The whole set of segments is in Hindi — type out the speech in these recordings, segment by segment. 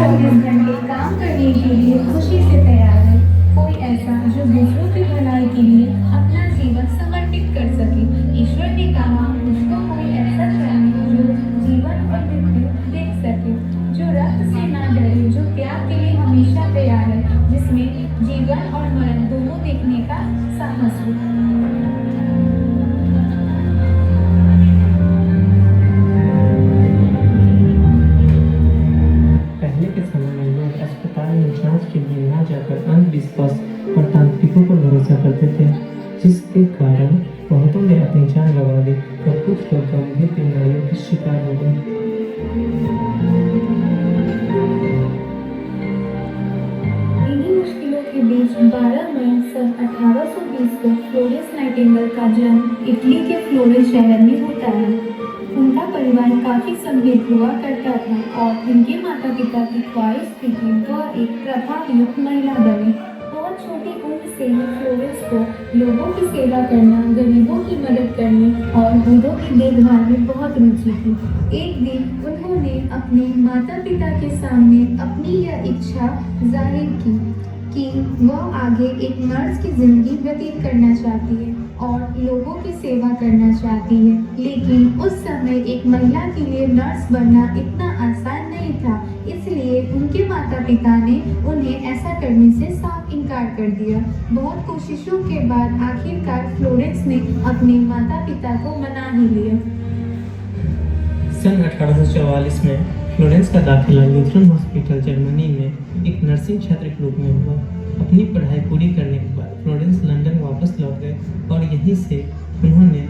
24 घंटे काम करने के लिए खुशी से तैयार है। कोई ऐसा जो दूसरों की भलाई के लिए अपना जीवन समर्पित कर सके। ईश्वर ने कहा, मुझको कोई ऐसा चाहिए जो जीवन और मृत्यु देख सके, जो रक्त से ना डरे, जो त्याग के लिए हमेशा तैयार है, जिसमें जीवन और मरण दोनों देखने का साहस हो। पहले के समय में लोग अस्पताल में जांच के लिए न जाकर अंधविश्वास और तांत्रिकों पर भरोसा करते थे, जिसके कारण बहुतों ने अपनी जान गंवा दी और कुछ लोग गंभीर बीमारियों के शिकार हो गए। इन्हीं मुश्किलों के बीच 12 मई सन 1820 को फ्लोरेंस नाइटिंगेल का जन्म इटली के फ्लोरेंस शहर में होता है। उनका परिवार काफी समृद्ध हुआ करता था और उनके माता पिता की ख्वाहिश थी कि वह एक प्रभावयुक्त महिला बने। बहुत छोटी उम्र से ही फ्लोरेंस को लोगों की सेवा करना, गरीबों की मदद करने और बूढ़ों की देखभाल में बहुत रुचि थी। एक दिन उन्होंने अपने माता पिता के सामने अपनी यह इच्छा जाहिर की कि वह आगे एक नर्स की जिंदगी व्यतीत करना चाहती है और लोगों की सेवा करना चाहती है। लेकिन उस समय एक महिला के लिए नर्स बनना इतना आसान नहीं था, इसलिए उनके माता पिता ने उन्हें ऐसा करने से साफ इनकार कर दिया। बहुत कोशिशों के बाद आखिरकार फ्लोरेंस ने अपने माता पिता को मना ही लिया। सन 1844 में फ्लोरेंस का दाखिला ल्यूथरन हॉस्पिटल जर्मनी में एक नर्सिंग छात्र के रूप में हुआ। अपनी पढ़ाई पूरी करने के बाद फ्लोरेंस लंदन वापस लौट गए और यहीं से उन्होंने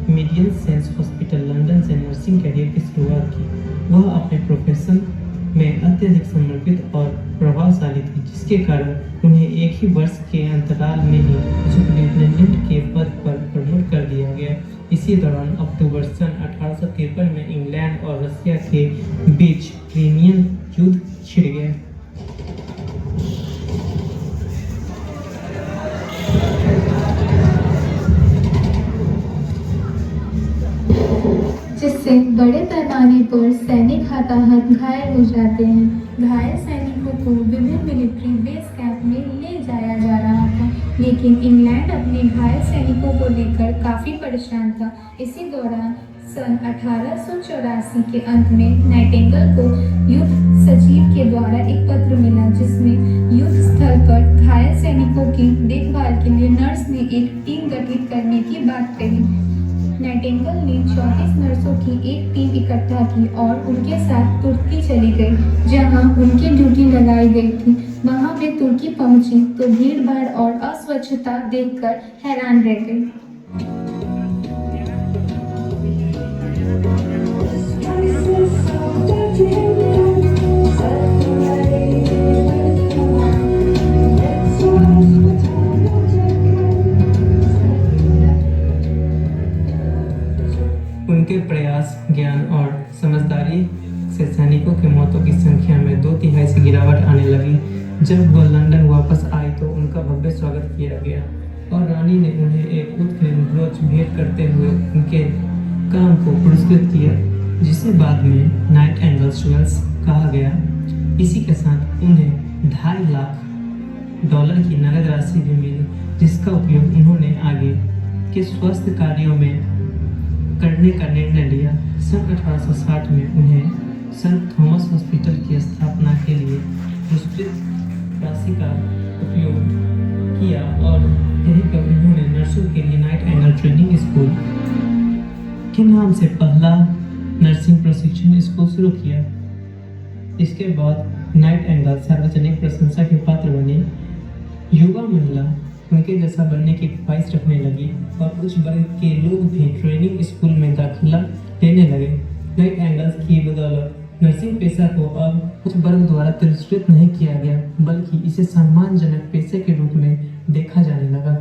मीडियल सेंस हॉस्पिटल लंदन से नर्सिंग करियर की शुरुआत की। वह अपने प्रोफेशन में अत्यधिक समर्पित और प्रभावशाली थी, जिसके कारण उन्हें एक ही वर्ष के अंतराल में ही सुपरिटेंडेंट के पद पर प्रमोट कर दिया गया। इसी दौरान अक्टूबर सन 1853 में इंग्लैंड और रशिया के बीच क्रीमियन युद्ध छिड़ गया। जिससे बड़े पैमाने पर सैनिक हताहत घायल हो जाते हैं। घायल सैनिकों को विभिन्न मिलिट्री बेस कैंप में ले जाया जा रहा था, लेकिन इंग्लैंड अपने घायल सैनिकों को लेकर काफी परेशान था। इसी दौरान सन 1884 के अंत में नाइटिंगेल को युद्ध सचिव के द्वारा एक पत्र मिला, जिसमें युद्ध स्थल पर घायल सैनिकों की देखभाल के लिए नर्स ने एक टीम गठित करने की बात कही। नाइटिंगेल ने 34 नर्सों की एक टीम इकट्ठा की और उनके साथ तुर्की चली गई, जहां उनकी ड्यूटी लगाई गई थी। वहां वे तुर्की पहुंची तो भीड़-भाड़ और अस्वच्छता देखकर हैरान रह गई। उनके प्रयास, ज्ञान और समझदारी से सैनिकों की मौतों की संख्या में 2/3 से गिरावट आने लगी। जब वह लंदन वापस आई तो उनका भव्य स्वागत किया गया और रानी ने उन्हें एक उत्कीर्ण ब्रोच भेंट करते हुए उनके काम को पुरस्कृत किया, जिसे बाद में नाइटिंगेल्स ज्वेल्स कहा गया। इसी के साथ उन्हें $2.5 लाख की नगद राशि भी मिली, जिसका उपयोग उन्होंने आगे के स्वास्थ्य कार्यों में करने का निर्णय लिया। सन 1860 में उन्हें सेंट थॉमस हॉस्पिटल की स्थापना के लिए विस्तृत राशि का उपयोग किया और यही पर उन्होंने नर्सों के लिए नाइटिंगेल ट्रेनिंग स्कूल के नाम से पहला नर्सिंग प्रशिक्षण स्कूल शुरू किया। इसके बाद नाइटिंगेल सार्वजनिक प्रशंसा के पात्र बनी। युवा महिला उनके जैसा बनने की ख्वाहिश रखने लगी और उच्च वर्ग के लोग भी ट्रेनिंग स्कूल में दाखिला लेने लगे। नाइटिंगेल की बदौलत नर्सिंग पेशा को अब उच्च वर्ग द्वारा तिरस्कृत नहीं किया गया, बल्कि इसे सम्मानजनक पेशे के रूप में देखा जाने लगा।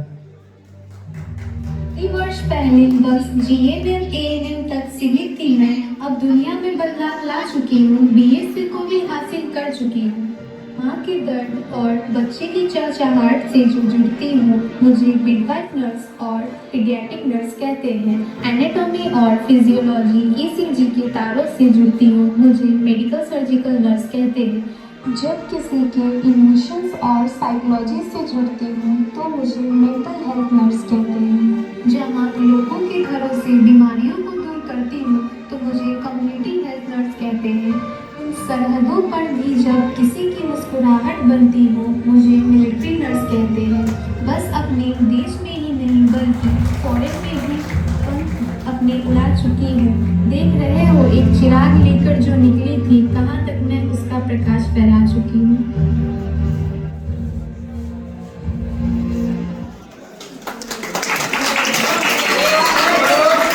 3 वर्ष पहले बस GNM ANM तक सीमित थी मैं, अब दुनिया में बदलाव ला चुकी हूँ। BSc को भी हासिल कर चुकी हूँ। माँ के दर्द और बच्चे की चहचहाहट से जो जुड़ती हूँ, मुझे मिडवाइफ नर्स और पीडियाट्रिक नर्स कहते हैं। एनाटॉमी और फिजियोलॉजी ECG के तारों से जुड़ती हूँ, मुझे मेडिकल सर्जिकल नर्स कहते हैं। जब किसी के इमोशंस और साइकोलॉजी से जुड़ती हूँ तो मुझे मेंटल हेल्थ नर्स कहते हैं। जहाँ लोगों के घरों से बीमारियों को दूर करती हूँ तो मुझे कम्युनिटी हेल्थ नर्स कहते हैं। उन सरहदों पर भी जब किसी की मुस्कुराहट बनती हो मुझे मिलिट्री नर्स कहते हैं। बस अपने देश में ही नहीं बल्कि फॉरेन में भी पंख अपने उड़ा चुकी हूँ। देख रहे हो एक चिराग लेकर जो निकली थी, कहाँ तक मैं उसका प्रकाश फैला चुकी हूँ।